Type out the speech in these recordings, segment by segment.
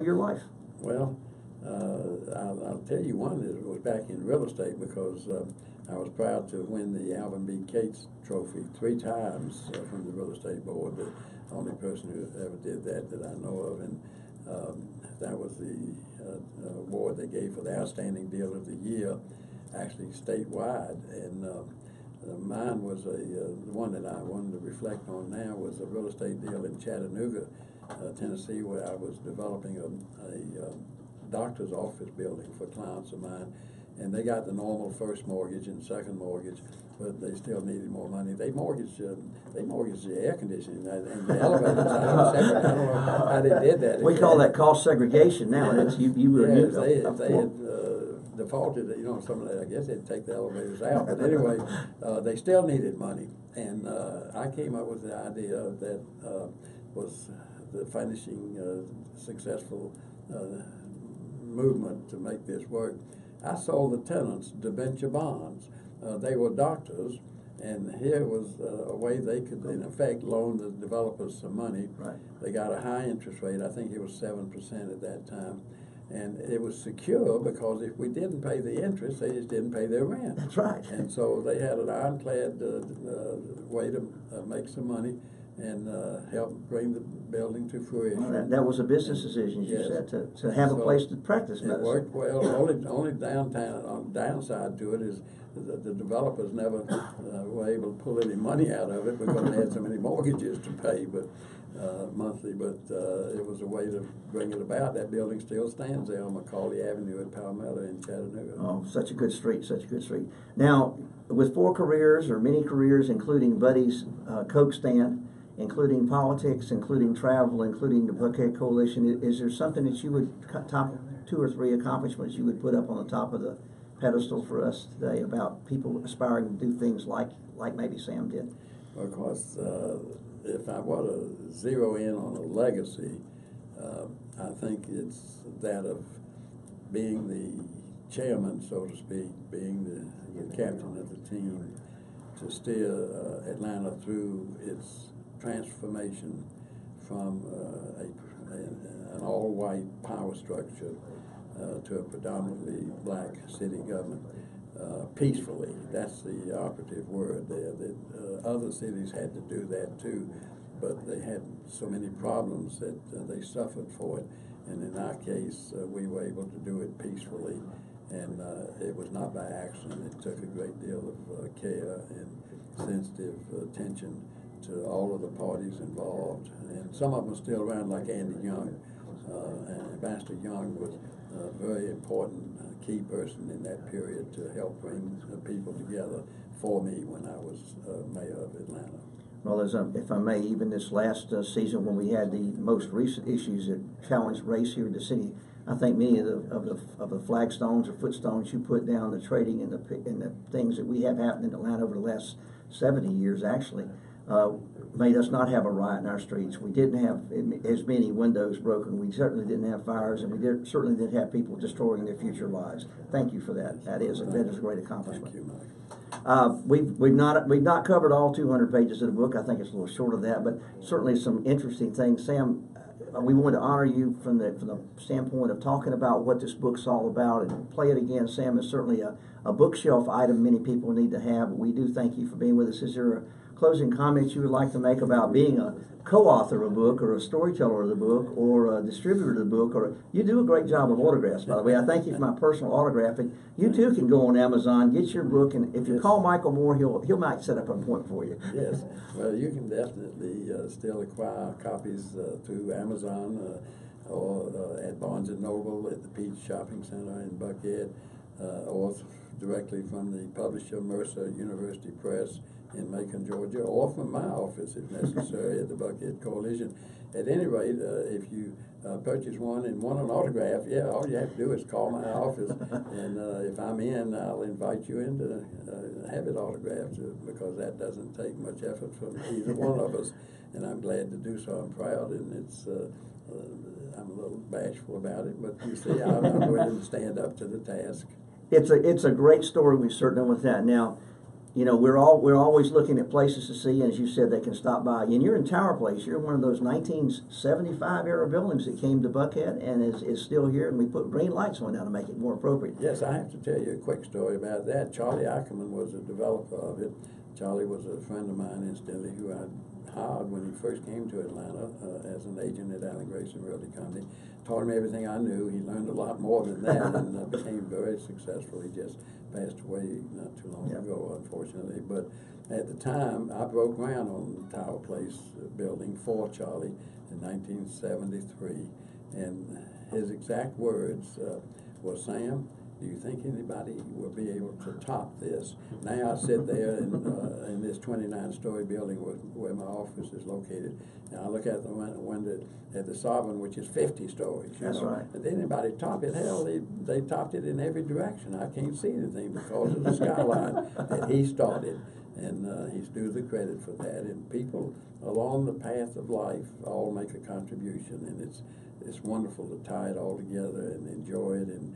your life? Well, I'll tell you one that was back in real estate because I was proud to win the Alvin B. Cates Trophy 3 times from the real estate board. The only person who ever did that I know of, and that was the award they gave for the outstanding deal of the year, actually statewide. And mine was the one that I wanted to reflect on now was a real estate deal in Chattanooga, Tennessee, where I was developing a doctor's office building for clients of mine, and they got the normal first mortgage and second mortgage, but they still needed more money. They mortgaged the air conditioning and the elevators. I don't know how they did that. We call that cost segregation now. It's you were if they had defaulted, some of that, I guess they'd take the elevators out. But anyway, they still needed money, and I came up with the idea that was the finishing successful movement to make this work. I sold the tenants debenture bonds. They were doctors, and here was a way they could, in effect, loan the developers some money. Right. They got a high interest rate. I think it was 7% at that time. And it was secure because if we didn't pay the interest, they just didn't pay their rent. That's right. And so they had an ironclad way to make some money and help bring the building to fruition. Well, that was a business decision, you said, to have a place to practice medicine. It worked well. Only downside to it is the developers never were able to pull any money out of it because they had so many mortgages to pay monthly. But it was a way to bring it about. That building still stands there on Macaulay Avenue at Palmetto in Chattanooga. Oh, such a good street, such a good street. Now, with 4 careers or many careers, including Buddy's Coke stand, including politics, including travel, including the Buckhead Coalition, is there something that you would, top 2 or 3 accomplishments you would put up on the top of the pedestal for us today about people aspiring to do things like maybe Sam did? Well, of course, if I were to zero in on a legacy, I think it's that of being the chairman, so to speak, being the captain of the team to steer Atlanta through its transformation from an all-white power structure to a predominantly black city government peacefully. That's the operative word there. That other cities had to do that too, but they had so many problems that they suffered for it. And in our case, we were able to do it peacefully, and it was not by accident. It took a great deal of care and sensitive attention to all of the parties involved, and some of them are still around, like Andy Young. And Ambassador Young was a very important key person in that period to help bring people together for me when I was mayor of Atlanta. Well, if I may, even this last season when we had the most recent issues that challenged race here in the city, I think many of the flagstones or footstones you put down, the trading and the things that we have happened in Atlanta over the last 70 years actually made us not have a riot in our streets. We didn't have as many windows broken. We certainly didn't have fires, and we certainly didn't have people destroying their future lives. Thank you for that. That is a great accomplishment. Thank you, Mike. We've not covered all 200 pages of the book. I think it's a little short of that, but certainly some interesting things. Sam, we want to honor you from the standpoint of talking about what this book's all about and play it again. Sam is certainly a bookshelf item many people need to have. We do thank you for being with us. Is there a closing comments you would like to make about being a co-author of a book or a storyteller of the book or a distributor of the book? Or you do a great job of autographs, by the way. I thank you for my personal autograph. And you too can go on Amazon, get your book, and if you call Michael Moore, he'll might set up an appointment for you. Yes, well, you can definitely still acquire copies through Amazon or at Barnes & Noble at the Peach Shopping Center in Buckhead, or directly from the publisher Mercer University Press in Macon, Georgia, or from my office if necessary at the Buckhead Coalition. At any rate, if you purchase one and want an autograph, all you have to do is call my office, and if I'm in, I'll invite you in to have it autographed, because that doesn't take much effort from either one of us, and I'm glad to do so. I'm proud, and it's I'm a little bashful about it, but you see, I'm willing to stand up to the task. It's a great story. We certainly with that. Now, you know, we're always looking at places to see, and as you said, they can stop by. And you're in Tower Place. You're in one of those 1975 era buildings that came to Buckhead and is still here. And we put green lights on now to make it more appropriate. Yes, I have to tell you a quick story about that. Charlie Ackerman was a developer of it. Charlie was a friend of mine, incidentally, who I hired when he first came to Atlanta as an agent at Allan-Grayson Realty Company. Taught him everything I knew. He learned a lot more than that and became very successful. He just passed away not too long ago, unfortunately. But at the time, I broke ground on the Tower Place building for Charlie in 1973. And his exact words were, "Sam, do you think anybody will be able to top this?" Now I sit there in this 29-story building where my office is located, and I look at the window at the Sovereign, which is 50 stories. That's right. And did anybody top it? Hell, they topped it in every direction. I can't see anything because of the skyline that he started, and he's due the credit for that. And people along the path of life all make a contribution, and it's wonderful to tie it all together and enjoy it and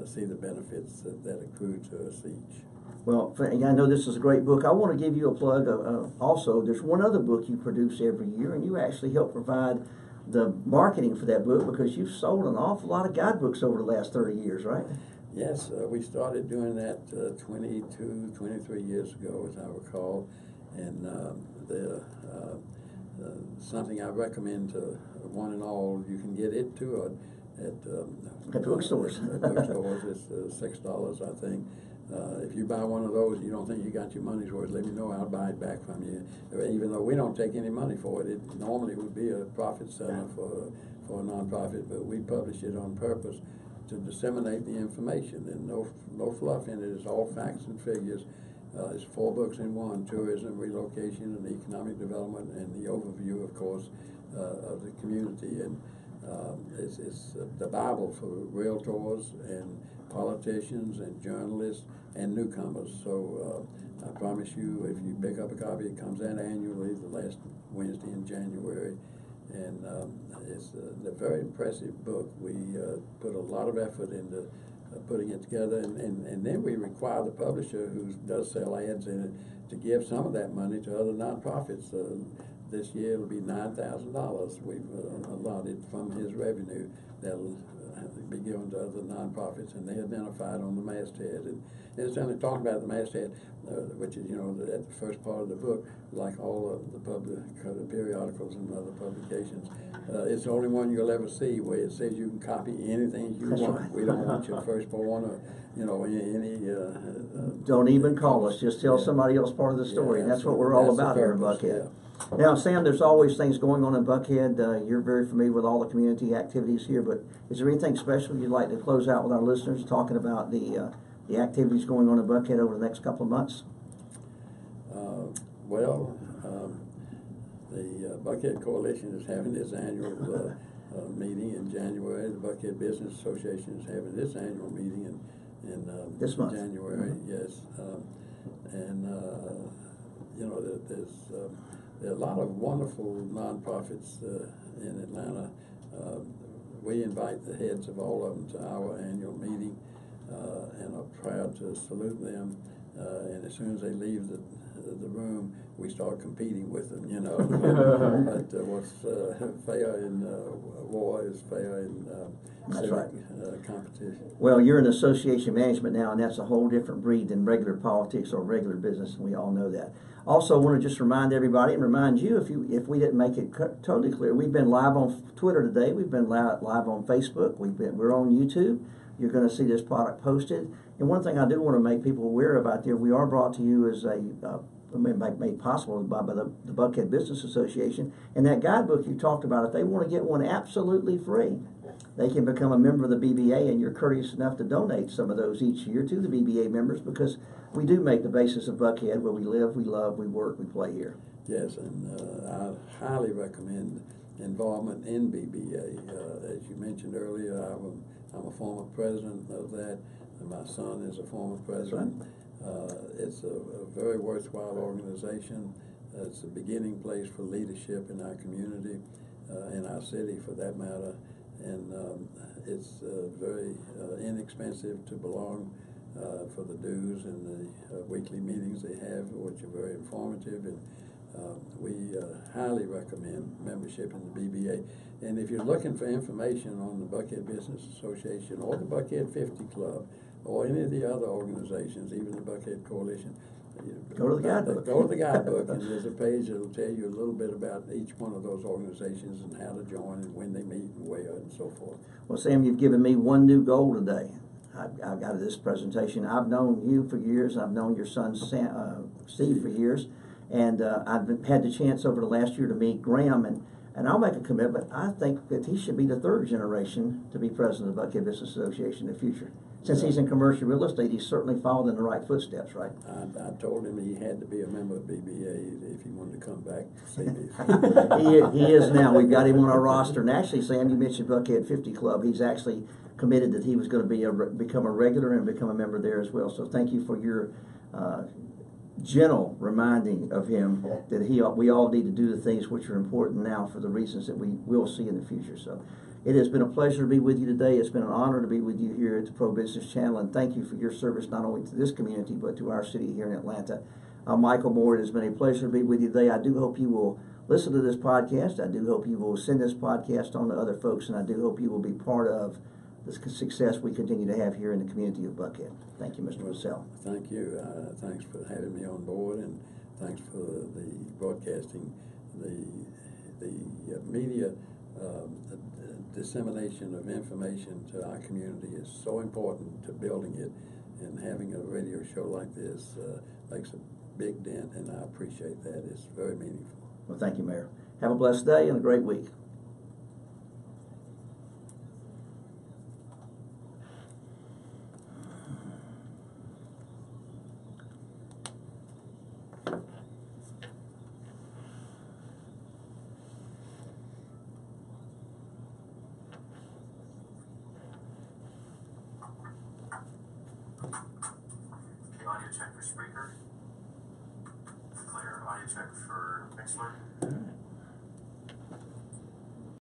see the benefits that accrue to us each. Well, I know this is a great book. I want to give you a plug. Also, there's one other book you produce every year, and you actually help provide the marketing for that book because you've sold an awful lot of guidebooks over the last 30 years, right? Yes, we started doing that 22, 23 years ago, as I recall, and something I recommend to one and all. You can get it too at bookstores. At bookstores, it's $6, I think. If you buy one of those, you don't think you got your money's worth, let me know, I'll buy it back from you. Even though we don't take any money for it, it normally would be a profit center for a nonprofit, but we publish it on purpose to disseminate the information, and no fluff in it. It's all facts and figures. It's 4 books in one: tourism, relocation, and economic development, and the overview, of course, of the community. And it's the Bible for realtors and politicians and journalists and newcomers. So I promise you, if you pick up a copy, it comes out annually, the last Wednesday in January. And it's a very impressive book. We put a lot of effort into putting it together, and then we require the publisher, who does sell ads in it, to give some of that money to other nonprofits. This year it'll be $9,000 we've allotted from his revenue that'll be given to other nonprofits, and they identified on the masthead. And incidentally, talking about the masthead, which is, at the first part of the book, like all of the periodicals and other publications, it's the only one you'll ever see where it says you can copy anything you want. Right. We don't want your firstborn or any. Don't even call us. Just tell somebody else part of the story. And that's what we're all about here in Buckhead. Yeah. Now, Sam, there's always things going on in Buckhead. You're very familiar with all the community activities here, but is there anything special you'd like to close out with our listeners, talking about the activities going on in Buckhead over the next couple of months? The Buckhead Coalition is having its annual meeting in January. The Buckhead Business Association is having its annual meeting in this month. January. Yes, there are a lot of wonderful nonprofits in Atlanta. We invite the heads of all of them to our annual meeting and are proud to salute them. And as soon as they leave the room, we start competing with them, But what's fair in war is fair in civic competition. Well, you're in association management now, and that's a whole different breed than regular politics or regular business, and we all know that. Also, I want to just remind everybody and remind you, if we didn't make it totally clear, we've been live on Twitter today. We've been live on Facebook. We're on YouTube. You're going to see this product posted. And one thing I do want to make people aware of out there, we are brought to you as made possible by the Buckhead Business Association. And that guidebook you talked about, if they want to get one absolutely free, they can become a member of the BBA, and you're courteous enough to donate some of those each year to the BBA members, because we do make the basis of Buckhead where we live, we love, we work, we play here. Yes, and I highly recommend involvement in BBA. As you mentioned earlier, I'm a former president of that, and my son is a former president. It's a very worthwhile organization. It's a beginning place for leadership in our community, in our city for that matter, and it's very inexpensive to belong for the dues and the weekly meetings they have, which are very informative, and we highly recommend membership in the BBA. And if you're looking for information on the Buckhead Business Association or the Buckhead 50 Club or any of the other organizations, even the Buckhead Coalition, go to the guidebook. Go to the guidebook, and there's a page that'll tell you a little bit about each one of those organizations and how to join and when they meet and where and so forth. Well, Sam, you've given me one new goal today. I've got this presentation. I've known you for years. I've known your son Steve for years, and I've had the chance over the last year to meet Graham, and I'll make a commitment. I think that he should be the third generation to be president of the Buckhead Business Association in the future. Since he's in commercial real estate, he's certainly followed in the right footsteps, right? I told him he had to be a member of BBA if he wanted to come back to see me. he is now. We've got him on our roster. And actually, Sam, you mentioned Buckhead 50 Club. He's actually committed that he was going to become a regular and become a member there as well. So thank you for your gentle reminding of him that we all need to do the things which are important now for the reasons that we will see in the future. So it has been a pleasure to be with you today. It's been an honor to be with you here at the Pro Business Channel, and thank you for your service not only to this community but to our city here in Atlanta. I'm Michael Moore. It has been a pleasure to be with you today. I do hope you will listen to this podcast. I do hope you will send this podcast on to other folks, and I do hope you will be part of the success we continue to have here in the community of Buckhead. Thank you, Mr. Massell. Thank you. Thanks for having me on board, and thanks for the broadcasting. The media dissemination of information to our community is so important to building it, and having a radio show like this makes a big dent, and I appreciate that. It's very meaningful. Well, thank you, Mayor. Have a blessed day and a great week. Audio check for speaker. Clear. Audio check for Mixler.